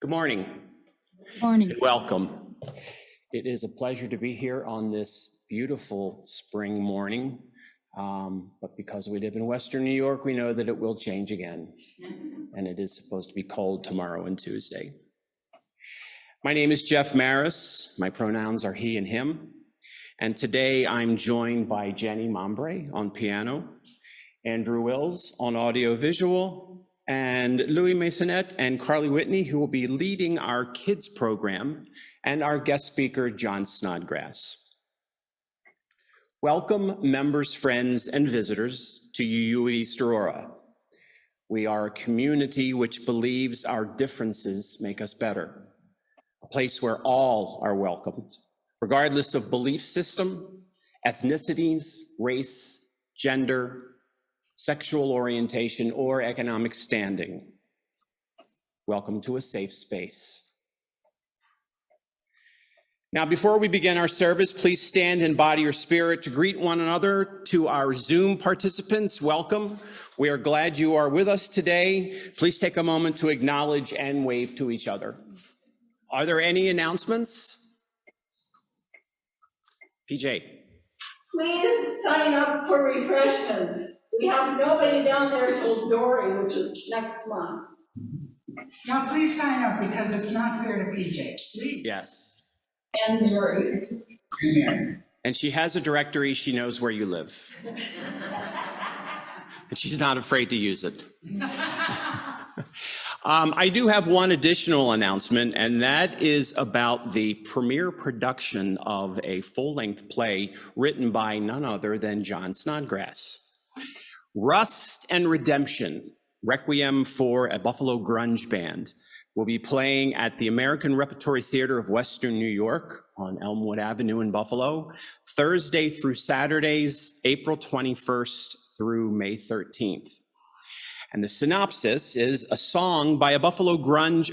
Good morning. Morning. Welcome. It is a pleasure to be here on this beautiful spring morning. But because we live in Western New York, we know that it will change again. And it is supposed to be cold tomorrow and Tuesday. My name is Jeff Maris. My pronouns are he and him. And today I'm joined by Jenny Mombrea on piano, Andrew Wills on audio-visual, and Louis Maisonette and Carly Whitney, who will be leading our kids program, and our guest speaker, John Snodgrass. Welcome, members, friends, and visitors to UU East Aurora. We are a community which believes our differences make us better, a place where all are welcomed, regardless of belief system, ethnicities, race, gender, sexual orientation, or economic standing. Welcome to a safe space. Now, before we begin our service, please stand in body or spirit to greet one another. To our Zoom participants, welcome. We are glad you are with us today. Please take a moment to acknowledge and wave to each other. Are there any announcements? PJ. Please sign up for refreshments. We have nobody down there till Dory, which is next month. Now, please sign up because it's not fair to PJ. Please. Yes. And Dory. And she has a directory. She knows where you live. And she's not afraid to use it. I do have one additional announcement, and that is about the premiere production of a full-length play written by none other than John Snodgrass. Rust and Redemption, Requiem for a Buffalo Grunge Band, will be playing at the American Repertory Theater of Western New York on Elmwood Avenue in Buffalo, Thursday through Saturdays, April 21st through May 13th. And the synopsis is a song by Buffalo grunge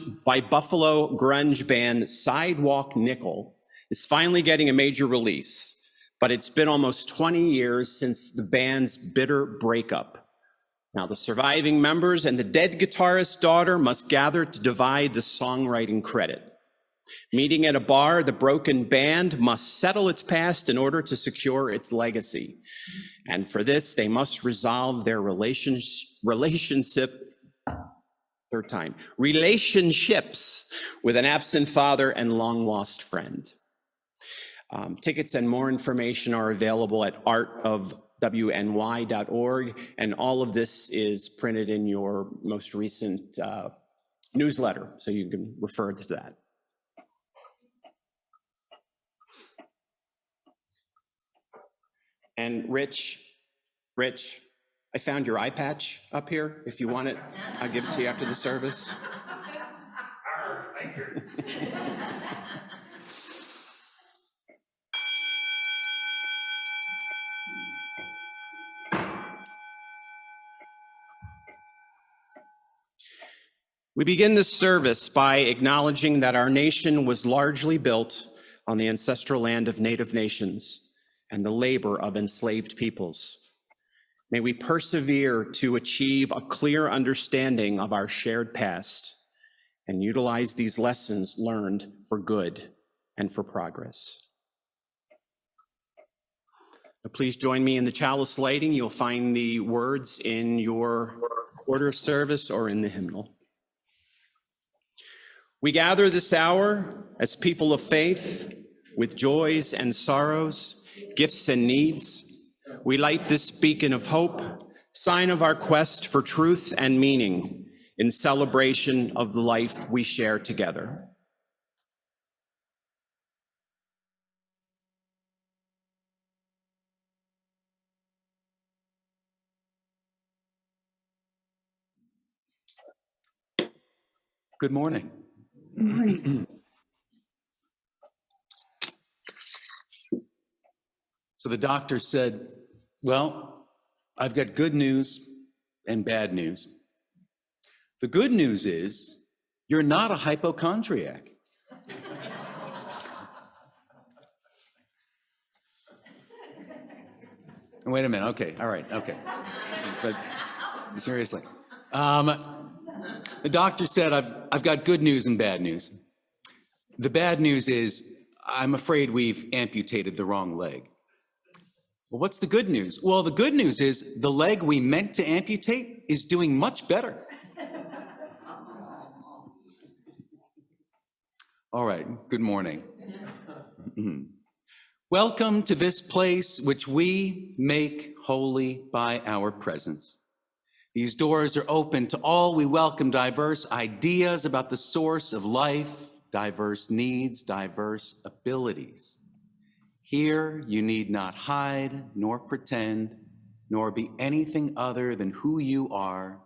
band Sidewalk Nickel is finally getting a major release. But it's been almost 20 years since the band's bitter breakup. Now, the surviving members and the dead guitarist's daughter must gather to divide the songwriting credit. Meeting at a bar, the broken band must settle its past in order to secure its legacy. And for this, they must resolve their relationships with an absent father and long-lost friend. Tickets and more information are available at artofwny.org, and all of this is printed in your most recent newsletter, so you can refer to that. And Rich, I found your eye patch up here. If you want it, I'll give it to you after the service. Thank you. We begin this service by acknowledging that our nation was largely built on the ancestral land of Native nations and the labor of enslaved peoples. May we persevere to achieve a clear understanding of our shared past and utilize these lessons learned for good and for progress. Now, please join me in the chalice lighting. You'll find the words in your order of service or in the hymnal. We gather this hour as people of faith with joys and sorrows, gifts and needs. We light this beacon of hope, sign of our quest for truth and meaning in celebration of the life we share together. Good morning. So the doctor said, well, I've got good news and bad news. The good news is you're not a hypochondriac. Wait a minute, okay, all right, okay. But seriously. The doctor said, I've got good news and bad news. The bad news is, I'm afraid we've amputated the wrong leg. Well, what's the good news? Well, the good news is the leg we meant to amputate is doing much better. All right, good morning. Welcome to this place which we make holy by our presence. These doors are open to all. We welcome diverse ideas about the source of life, diverse needs, diverse abilities. Here, you need not hide, nor pretend, nor be anything other than who you are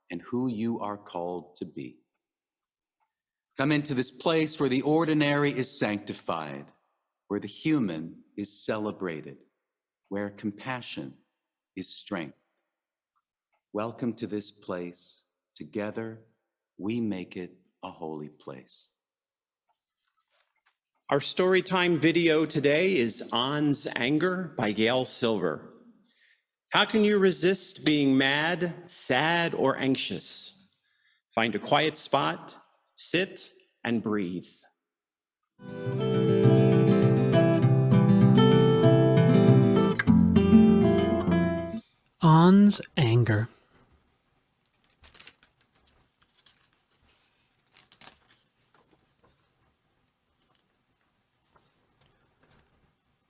and who you are called to be. Come into this place where the ordinary is sanctified, where the human is celebrated, where compassion is strength. Welcome to this place. Together, we make it a holy place. Our storytime video today is On's Anger by Gail Silver. How can you resist being mad, sad, or anxious? Find a quiet spot, sit, and breathe. On's Anger.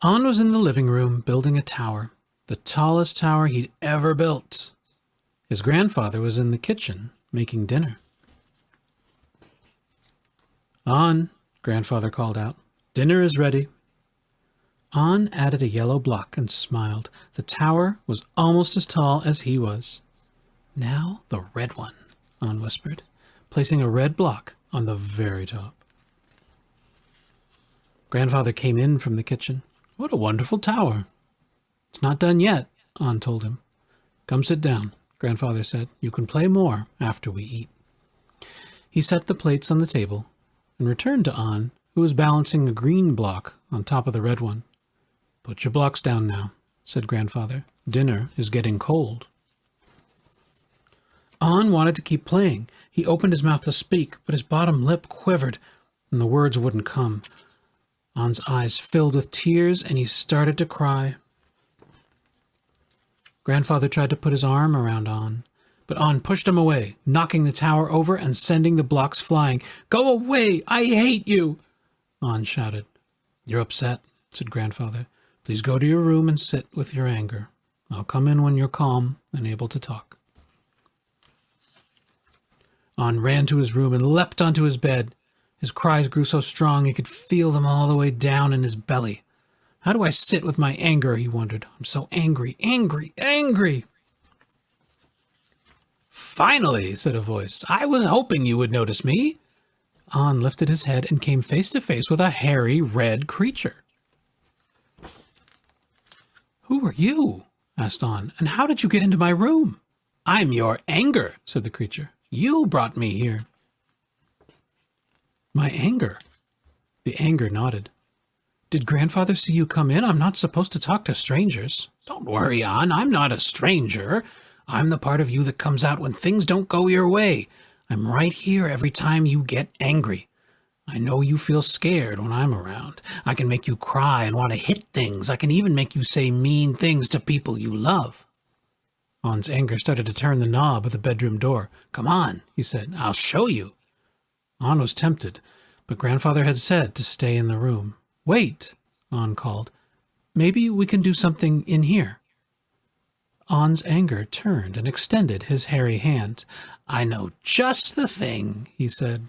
On was in the living room building a tower, the tallest tower he'd ever built. His grandfather was in the kitchen making dinner. On, grandfather called out. Dinner is ready. On added a yellow block and smiled. The tower was almost as tall as he was. Now the red one, On whispered, placing a red block on the very top. Grandfather came in from the kitchen. What a wonderful tower. It's not done yet, On told him. Come sit down, Grandfather said. You can play more after we eat. He set the plates on the table and returned to On, who was balancing a green block on top of the red one. Put your blocks down now, said Grandfather. Dinner is getting cold. On wanted to keep playing. He opened his mouth to speak, but his bottom lip quivered, and the words wouldn't come. On's eyes filled with tears, and he started to cry. Grandfather tried to put his arm around On, but On pushed him away, knocking the tower over and sending the blocks flying. Go away! I hate you! On shouted. You're upset, said Grandfather. Please go to your room and sit with your anger. I'll come in when you're calm and able to talk. On ran to his room and leapt onto his bed. His cries grew so strong he could feel them all the way down in his belly. How do I sit with my anger, he wondered. I'm so angry, angry, angry. Finally, said a voice. I was hoping you would notice me. On lifted his head and came face to face with a hairy red creature. Who are you? Asked On, and how did you get into my room? I'm your anger, said the creature. You brought me here. My anger? The anger nodded. Did Grandfather see you come in? I'm not supposed to talk to strangers. Don't worry, On, I'm not a stranger. I'm the part of you that comes out when things don't go your way. I'm right here every time you get angry. I know you feel scared when I'm around. I can make you cry and want to hit things. I can even make you say mean things to people you love. On's anger started to turn the knob of the bedroom door. Come on, he said. I'll show you. On was tempted, but Grandfather had said to stay in the room. Wait, On called. Maybe we can do something in here. On's anger turned and extended his hairy hand. I know just the thing, he said.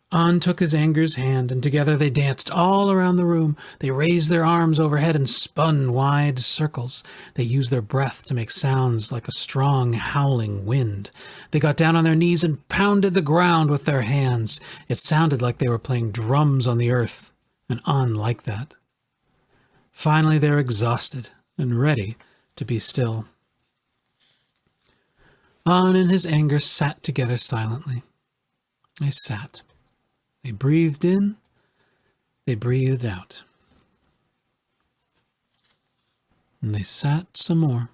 On took his anger's hand, and together they danced all around the room. They raised their arms overhead and spun wide circles. They used their breath to make sounds like a strong, howling wind. They got down on their knees and pounded the ground with their hands. It sounded like they were playing drums on the earth, and On liked that. Finally, they were exhausted and ready to be still. On and his anger sat together silently. They sat. They breathed in, they breathed out. And they sat some more.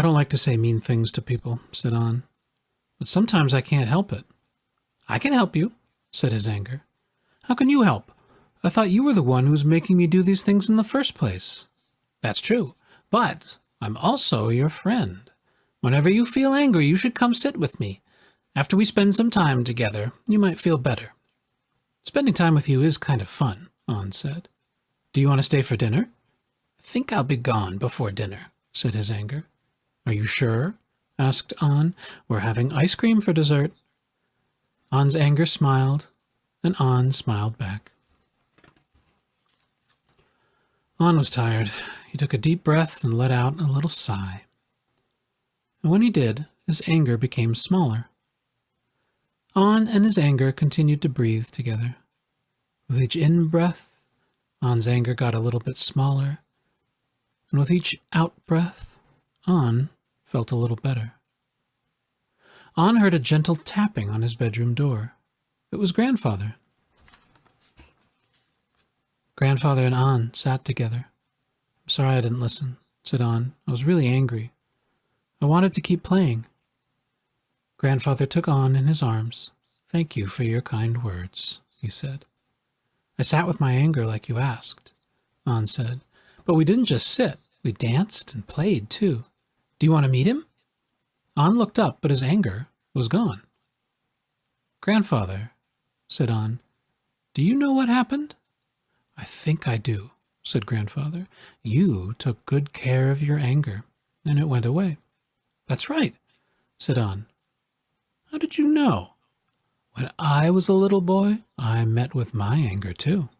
I don't like to say mean things to people, said An, but sometimes I can't help it. I can help you, said his anger. How can you help? I thought you were the one who was making me do these things in the first place. That's true, but I'm also your friend. Whenever you feel angry, you should come sit with me. After we spend some time together, you might feel better. Spending time with you is kind of fun, An said. Do you want to stay for dinner? I think I'll be gone before dinner, said his anger. Are you sure? Asked An. We're having ice cream for dessert. An's anger smiled, and An smiled back. An was tired. He took a deep breath and let out a little sigh. And when he did, his anger became smaller. An and his anger continued to breathe together. With each in-breath, An's anger got a little bit smaller, and with each out-breath, An felt a little better. An heard a gentle tapping on his bedroom door. It was Grandfather. Grandfather and An sat together. I'm sorry I didn't listen, said An. I was really angry. I wanted to keep playing. Grandfather took An in his arms. Thank you for your kind words, he said. I sat with my anger like you asked, An said. But we didn't just sit. We danced and played, too. Do you want to meet him? An looked up, but his anger was gone. Grandfather, said An, do you know what happened? I think I do, said Grandfather. You took good care of your anger, and it went away. That's right, said An. How did you know? When I was a little boy, I met with my anger, too.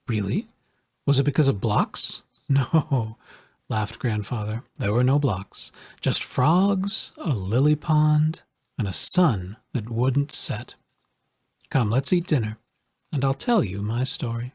Really? Was it because of blocks? No, laughed Grandfather. There were no blocks, just frogs, a lily pond, and a sun that wouldn't set. Come, let's eat dinner, and I'll tell you my story.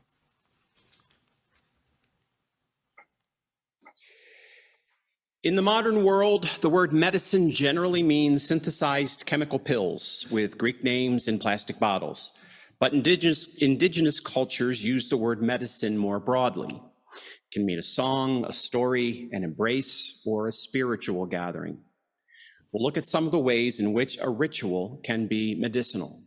In the modern world, the word medicine generally means synthesized chemical pills with Greek names in plastic bottles. But indigenous cultures use the word medicine more broadly. It can mean a song, a story, an embrace, or a spiritual gathering. We'll look at some of the ways in which a ritual can be medicinal.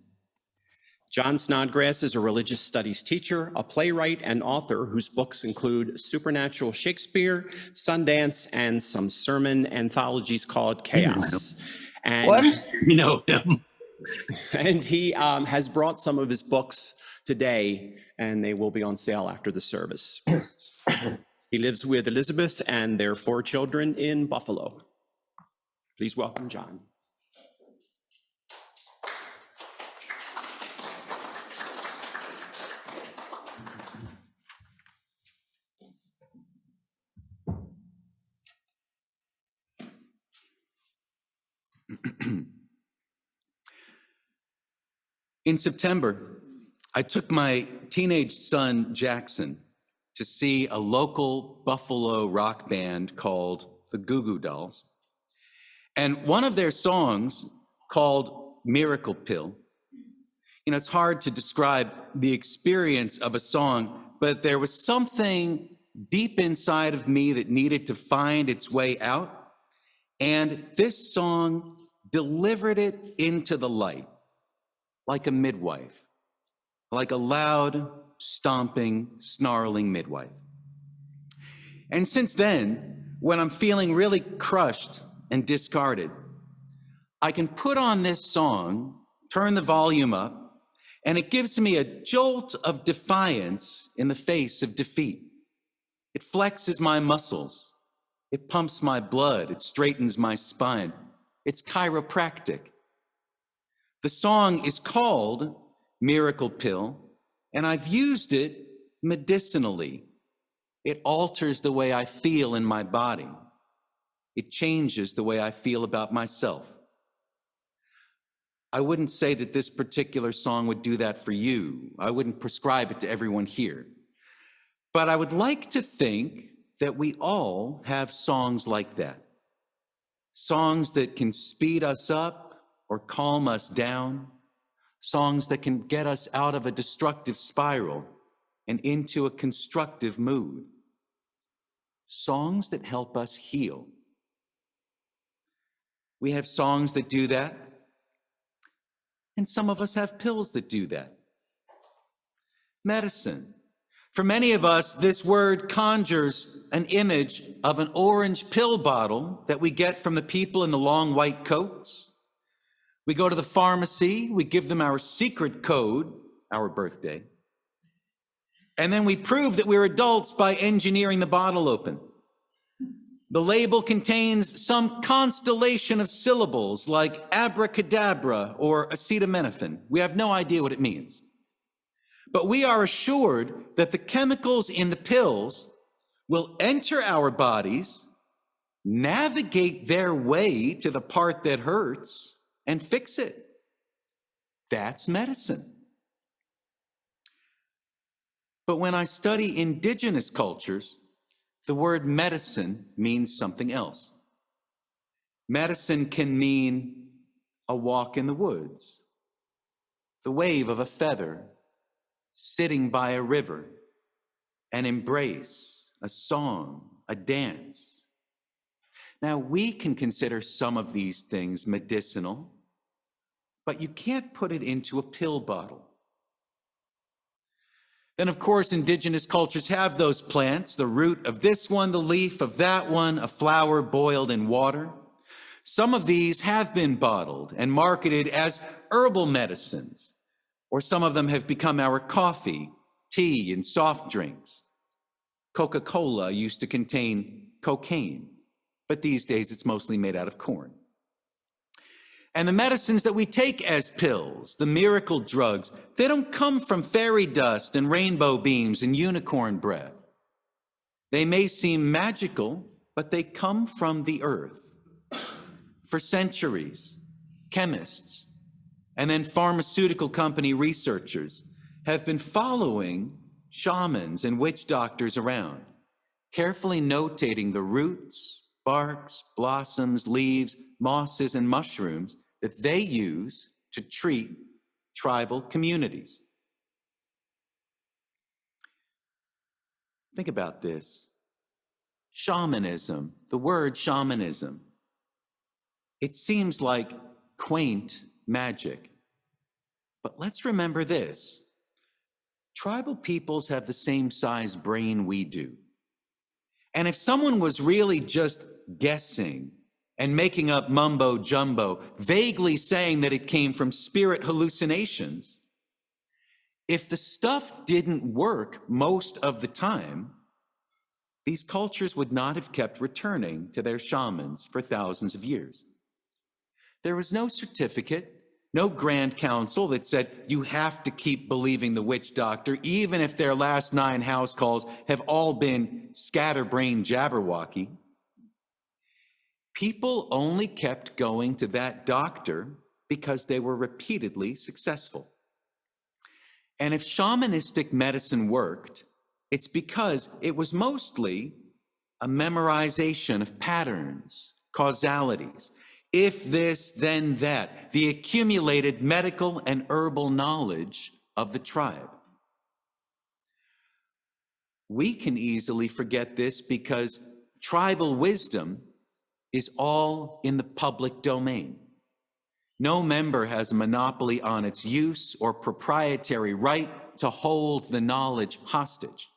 John Snodgrass is a religious studies teacher, a playwright, and author whose books include Supernatural Shakespeare, Sundance, and some sermon anthologies called Chaos. And, what? You know him. And he has brought some of his books today, and they will be on sale after the service. He lives with Elizabeth and their 4 children in Buffalo. Please welcome John. In September, I took my teenage son, Jackson, to see a local Buffalo rock band called the Goo Goo Dolls. And one of their songs, called Miracle Pill, it's hard to describe the experience of a song, but there was something deep inside of me that needed to find its way out. And this song delivered it into the light, like a midwife, like a loud, stomping, snarling midwife. And since then, when I'm feeling really crushed and discarded, I can put on this song, turn the volume up, and it gives me a jolt of defiance in the face of defeat. It flexes my muscles. It pumps my blood. It straightens my spine. It's chiropractic. The song is called Miracle Pill, and I've used it medicinally. It alters the way I feel in my body. It changes the way I feel about myself. I wouldn't say that this particular song would do that for you. I wouldn't prescribe it to everyone here. But I would like to think that we all have songs like that. Songs that can speed us up or calm us down. Songs that can get us out of a destructive spiral and into a constructive mood. Songs that help us heal. We have songs that do that. And some of us have pills that do that. Medicine. For many of us, this word conjures an image of an orange pill bottle that we get from the people in the long white coats. We go to the pharmacy, we give them our secret code, our birthday, and then we prove that we're adults by engineering the bottle open. The label contains some constellation of syllables like abracadabra or acetaminophen. We have no idea what it means. But we are assured that the chemicals in the pills will enter our bodies, navigate their way to the part that hurts, and fix it. That's medicine. But when I study indigenous cultures, the word medicine means something else. Medicine can mean a walk in the woods, the wave of a feather, sitting by a river, an embrace, a song, a dance. Now, we can consider some of these things medicinal, but you can't put it into a pill bottle. Then, of course, indigenous cultures have those plants, the root of this one, the leaf of that one, a flower boiled in water. Some of these have been bottled and marketed as herbal medicines, or some of them have become our coffee, tea, and soft drinks. Coca-Cola used to contain cocaine, but these days it's mostly made out of corn. And the medicines that we take as pills, the miracle drugs, they don't come from fairy dust and rainbow beams and unicorn breath. They may seem magical, but they come from the earth. For centuries, chemists and then pharmaceutical company researchers have been following shamans and witch doctors around, carefully notating the roots, barks, blossoms, leaves, mosses, and mushrooms that they use to treat tribal communities. Think about this. Shamanism, the word shamanism, it seems like quaint magic. But let's remember this. Tribal peoples have the same size brain we do. And if someone was really just guessing and making up mumbo jumbo, vaguely saying that it came from spirit hallucinations, if the stuff didn't work most of the time, these cultures would not have kept returning to their shamans for thousands of years. There was no certificate, no grand council that said you have to keep believing the witch doctor, even if their last 9 house calls have all been scatterbrained jabberwocky. People only kept going to that doctor because they were repeatedly successful. And if shamanistic medicine worked, it's because it was mostly a memorization of patterns, causalities. If this, then that, the accumulated medical and herbal knowledge of the tribe. We can easily forget this because tribal wisdom is all in the public domain. No member has a monopoly on its use or proprietary right to hold the knowledge hostage.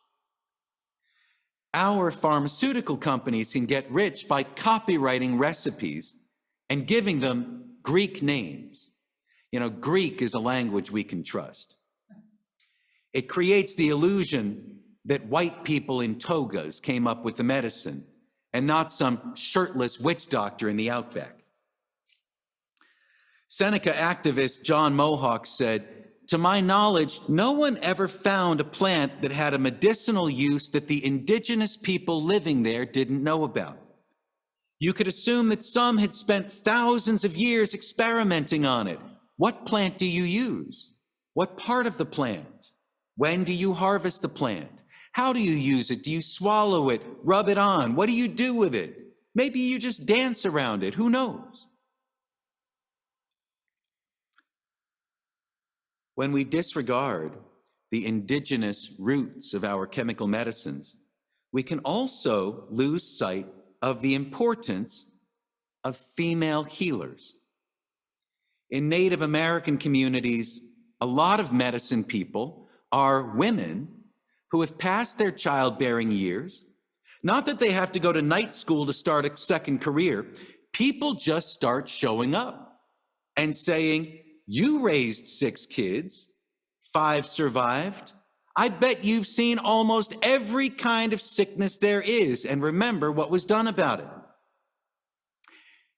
Our pharmaceutical companies can get rich by copywriting recipes and giving them Greek names. You know, Greek is a language we can trust. It creates the illusion that white people in togas came up with the medicine and not some shirtless witch doctor in the outback. Seneca activist John Mohawk said, "To my knowledge, no one ever found a plant that had a medicinal use that the indigenous people living there didn't know about. You could assume that some had spent thousands of years experimenting on it. What plant do you use? What part of the plant? When do you harvest the plant? How do you use it? Do you swallow it, rub it on? What do you do with it? Maybe you just dance around it, who knows?" When we disregard the indigenous roots of our chemical medicines, we can also lose sight of the importance of female healers. In Native American communities, a lot of medicine people are women who have passed their childbearing years. Not that they have to go to night school to start a second career. People just start showing up and saying, you raised 6 kids, 5 survived. I bet you've seen almost every kind of sickness there is, and remember what was done about it.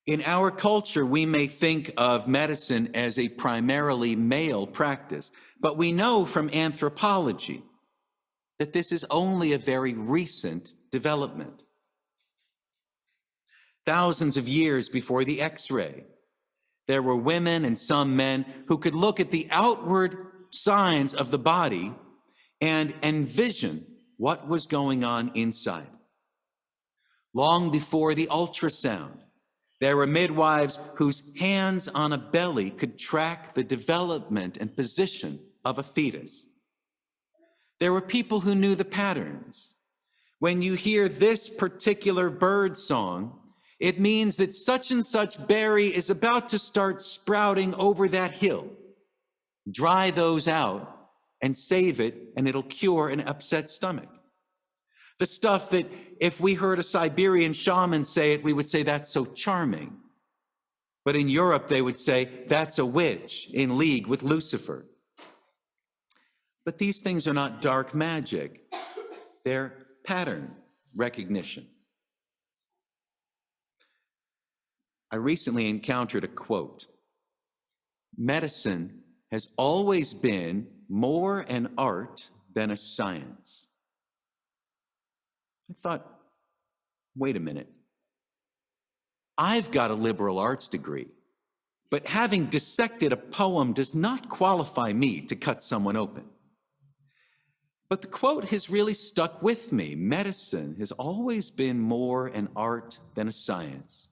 In our culture, we may think of medicine as a primarily male practice, but we know from anthropology that this is only a very recent development. Thousands of years before the X-ray, there were women and some men who could look at the outward signs of the body and envision what was going on inside. Long before the ultrasound, there were midwives whose hands on a belly could track the development and position of a fetus. There were people who knew the patterns. When you hear this particular bird song, it means that such and such berry is about to start sprouting over that hill. Dry those out and save it, and it'll cure an upset stomach. The stuff that if we heard a Siberian shaman say it, we would say that's so charming. But in Europe, they would say that's a witch in league with Lucifer. But these things are not dark magic. They're pattern recognition. I recently encountered a quote. Medicine has always been more an art than a science. I thought, wait a minute. I've got a liberal arts degree, but having dissected a poem does not qualify me to cut someone open. But the quote has really stuck with me. Medicine has always been more an art than a science.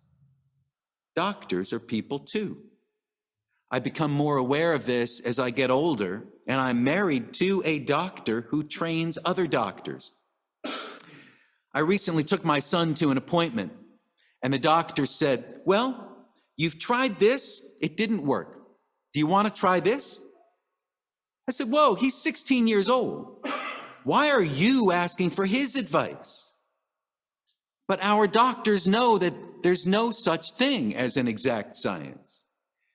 Doctors are people too. I become more aware of this as I get older, and I'm married to a doctor who trains other doctors. I recently took my son to an appointment, and the doctor said, well, you've tried this, it didn't work. Do you want to try this? I said, whoa, he's 16 years old. Why are you asking for his advice? But our doctors know that there's no such thing as an exact science.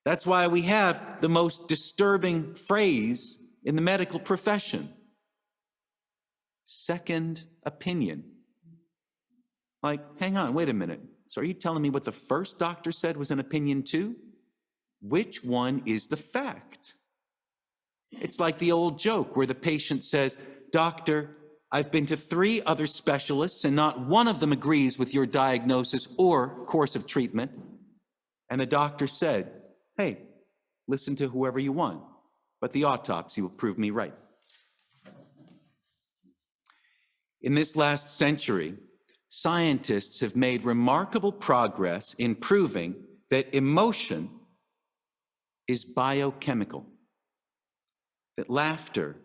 That's why we have the most disturbing phrase in the medical profession. Second opinion. Like, hang on, wait a minute. So are you telling me what the first doctor said was an opinion too? Which one is the fact? It's like the old joke where the patient says, doctor, I've been to 3 other specialists and not one of them agrees with your diagnosis or course of treatment. And the doctor said, hey, listen to whoever you want, but the autopsy will prove me right. In this last century, scientists have made remarkable progress in proving that emotion is biochemical, that laughter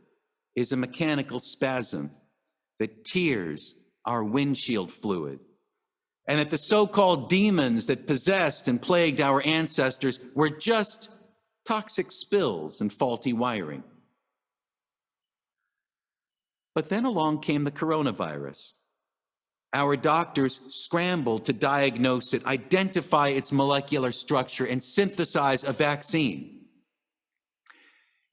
is a mechanical spasm, that tears are windshield fluid, and that the so-called demons that possessed and plagued our ancestors were just toxic spills and faulty wiring. But then along came the coronavirus. Our doctors scrambled to diagnose it, identify its molecular structure, and synthesize a vaccine.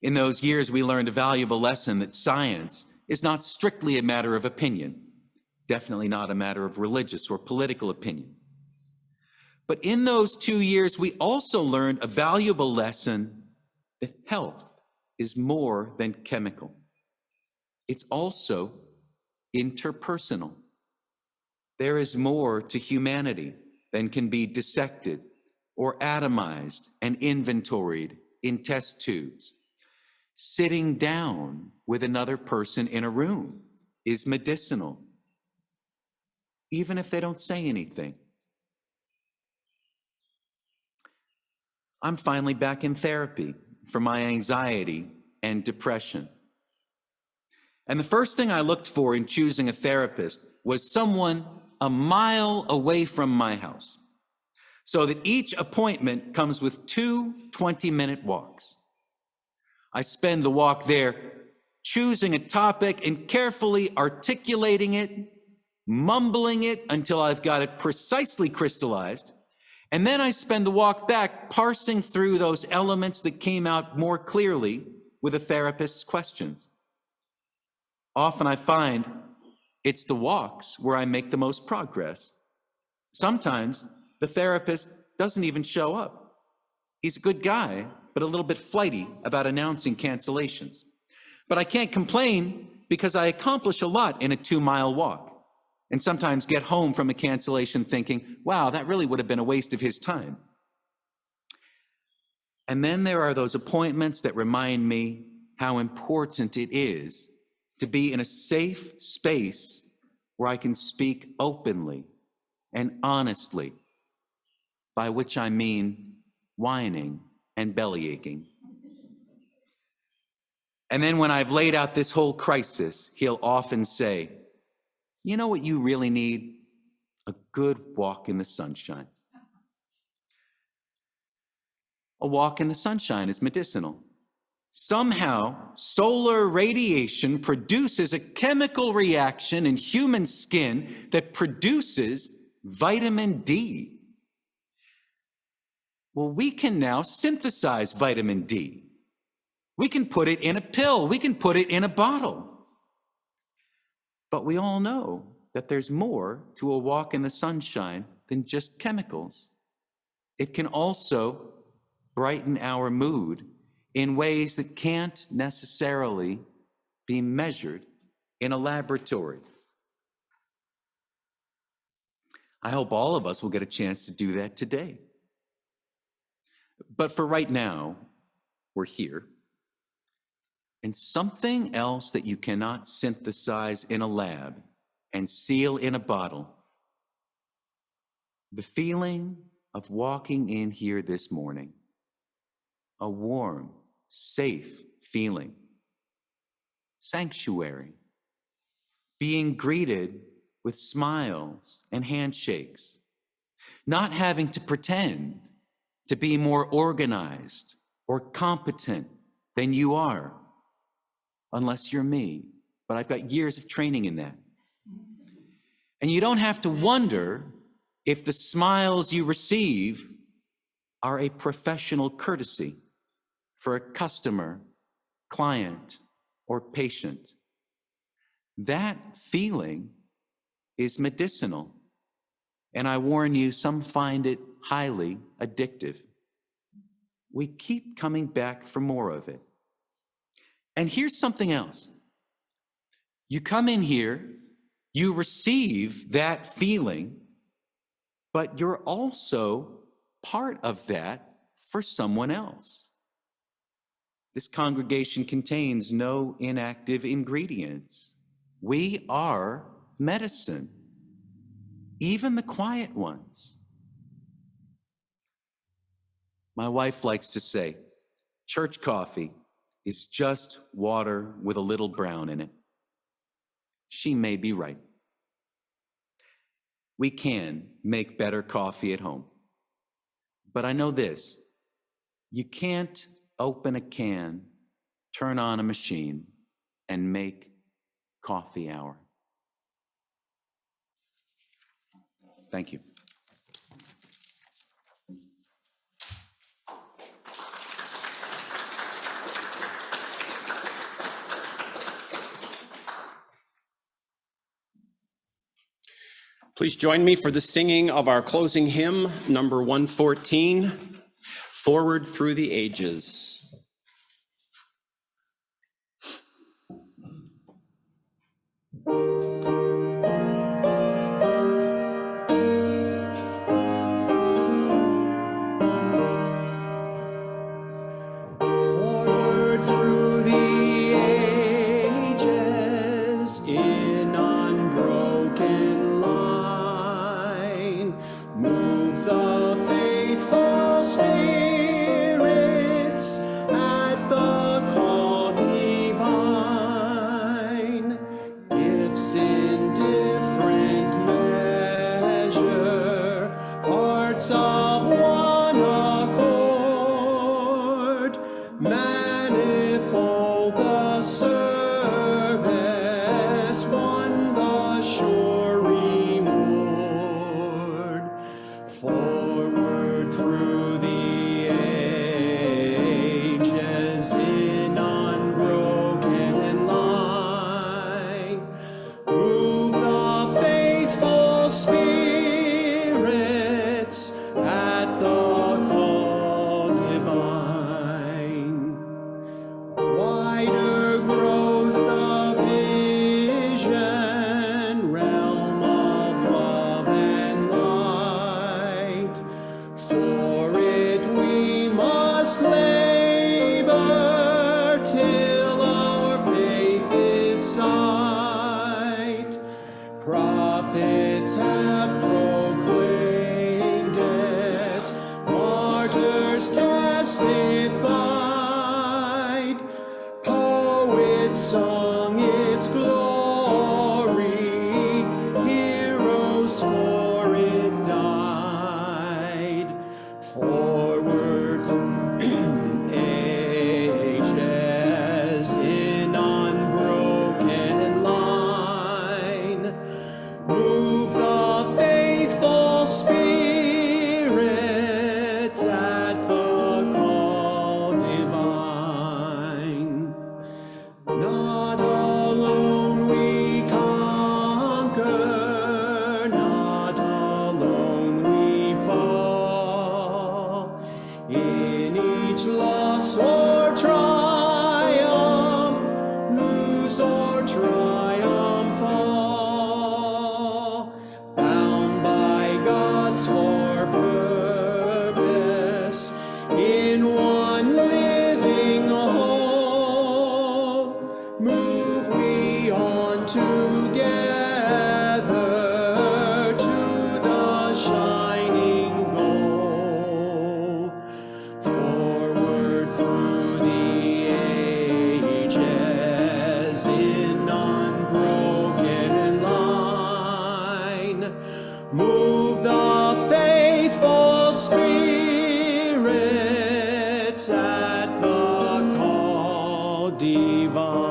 In those years, we learned a valuable lesson that science is not strictly a matter of opinion, definitely not a matter of religious or political opinion. But in those 2 years, we also learned a valuable lesson that health is more than chemical. It's also interpersonal. There is more to humanity than can be dissected or atomized and inventoried in test tubes. Sitting down with another person in a room is medicinal, even if they don't say anything. I'm finally back in therapy for my anxiety and depression. And the first thing I looked for in choosing a therapist was someone a mile away from my house. so that each appointment comes with 2 20-minute walks. I spend the walk there choosing a topic and carefully articulating it, mumbling it until I've got it precisely crystallized. And then I spend the walk back parsing through those elements that came out more clearly with a therapist's questions. Often I find it's the walks where I make the most progress. Sometimes the therapist doesn't even show up. He's a good guy, but a little bit flighty about announcing cancellations. But I can't complain because I accomplish a lot in a 2-mile walk, and sometimes get home from a cancellation thinking, wow, that really would have been a waste of his time. And then there are those appointments that remind me how important it is to be in a safe space where I can speak openly and honestly, by which I mean whining and bellyaching. And then when I've laid out this whole crisis, he'll often say, you know what you really need? A good walk in the sunshine. A walk in the sunshine is medicinal. Somehow, solar radiation produces a chemical reaction in human skin that produces vitamin D. Well, we can now synthesize vitamin D. We can put it in a pill. We can put it in a bottle. But we all know that there's more to a walk in the sunshine than just chemicals. It can also brighten our mood in ways that can't necessarily be measured in a laboratory. I hope all of us will get a chance to do that today. But for right now, we're here. And something else that you cannot synthesize in a lab and seal in a bottle, the feeling of walking in here this morning, a warm, safe feeling, sanctuary, being greeted with smiles and handshakes, not having to pretend to be more organized or competent than you are, unless you're me, but I've got years of training in that. And you don't have to wonder if the smiles you receive are a professional courtesy for a customer, client, or patient. That feeling is medicinal, and I warn you, some find it highly addictive. We keep coming back for more of it. And here's something else. You come in here, you receive that feeling, but you're also part of that for someone else. This congregation contains no inactive ingredients. We are medicine, even the quiet ones. My wife likes to say, church coffee is just water with a little brown in it. She may be right. We can make better coffee at home. But I know this, you can't open a can, turn on a machine, and make coffee hour. Thank you. Please join me for the singing of our closing hymn, number 114, Forward Through the Ages. Forward through the ages in unbroken line, move the faithful spirits at the call divine. Gifts in different measure, parts of sight. Prophets have proclaimed it, martyrs testified, poets sung its glory, heroes for it died. Forward ages in unbroken line, move the faithful spirits at the call divine. Not alone we conquer, not alone we fall. In each loss or triumph, lose or triumph all, bound by God's for purpose in one living whole. Move we on together to the shining goal. Forward through the ages in unbroken line, move the faithful spirits at the call divine.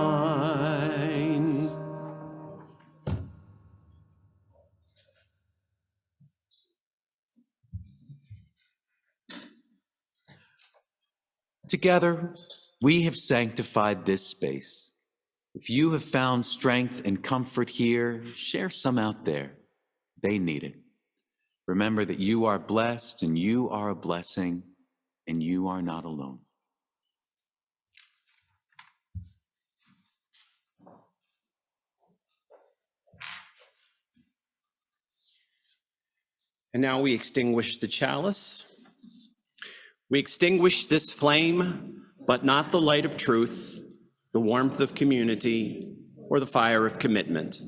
Together, we have sanctified this space. If you have found strength and comfort here, share some out there. They need it. Remember that you are blessed and you are a blessing and you are not alone. And now we extinguish the chalice. We extinguish this flame, but not the light of truth, the warmth of community, or the fire of commitment.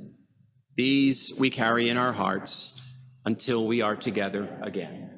These we carry in our hearts until we are together again.